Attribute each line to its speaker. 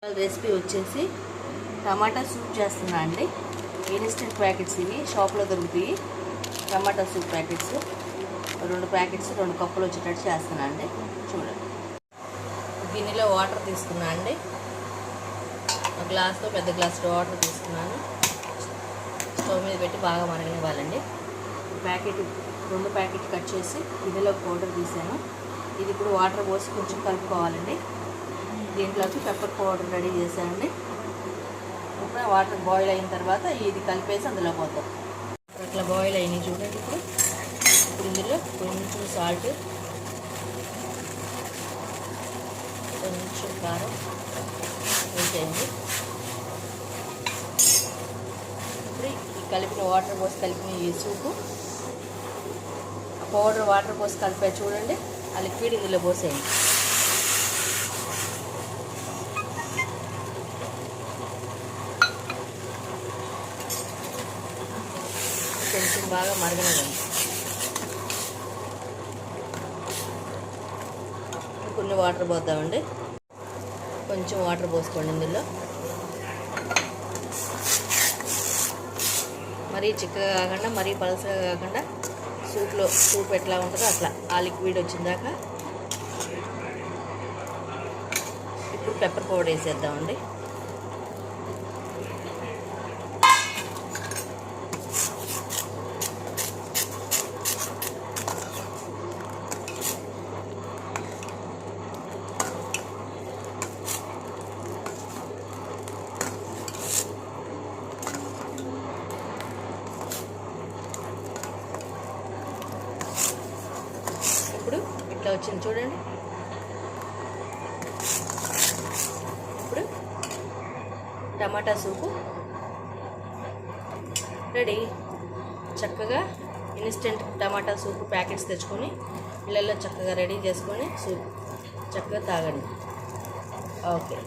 Speaker 1: Recipe వచ్చేసి టమాటా soup చేస్తున్నా అండి. ఇన్స్టెంట్ ప్యాకెట్స్ ఇవి షాప్లో దొరుకుతాయి. టమాటా సూప్ ప్యాకెట్స్ 2 ప్యాకెట్స్ 2 కప్పులు వచ్చేటట్టు చేస్తున్నా అండి. చూడండి, గిన్నెలో వాటర్ తీసుకున్నా అండి. ఒక గ్లాస్తో పెద్ద గ్లాస్లో వాటర్ తీసుకున్నాను. స్టవ్ మీద పెట్టి బాగా మరగనివ్వాలండి. రెండు ప్యాకెట్ కట్ చేసి గిన్నెలో పౌడర్ తీసాను. ఇది ఇప్పుడు వాటర్ పోసి కొంచెం కలుపుకోవాలండి. దీంట్లోకి పెప్పర్ పౌడర్ రెడీ చేశానండి. ఇప్పుడు వాటర్ బాయిల్ అయిన తర్వాత ఇది కలిపేసి అందులో పోతాం. అట్లా బాయిల్ అయినాయి చూడండి. ఇప్పుడు ఇందులో కొంచెం సాల్ట్, కొంచెం కారం వేసేయండి. ఇప్పుడు ఈ కలిపిన వాటర్ పోసి కలిపిన ఈ సూపు పౌడర్ వాటర్ పోసి కలిపే చూడండి. ఆ లిక్విడ్ ఇందులో పోసేయండి. కొంచెం బాగా మరగనివ్వండి. కొన్ని వాటర్ పోద్దామండి. కొంచెం వాటర్ పోసుకోండి ఇందులో. మరీ చిక్కగా కాకుండా మరీ పలసగా కాకుండా సూప్ ఎట్లా ఉంటుందో అట్లా ఆ లిక్విడ్ వచ్చిందాక ఇప్పుడు పెప్పర్ పౌడర్ వేసేద్దామండి. ఇప్పుడు ఇట్లా వచ్చింది చూడండి. ఇప్పుడు టమాటా సూపు రెడీ. చక్కగా ఇన్స్టెంట్ టమాటా సూప్ ప్యాకెట్స్ తెచ్చుకొని ఇళ్ళల్లో చక్కగా రెడీ చేసుకొని సూప్ చక్కగా తాగండి. ఓకే.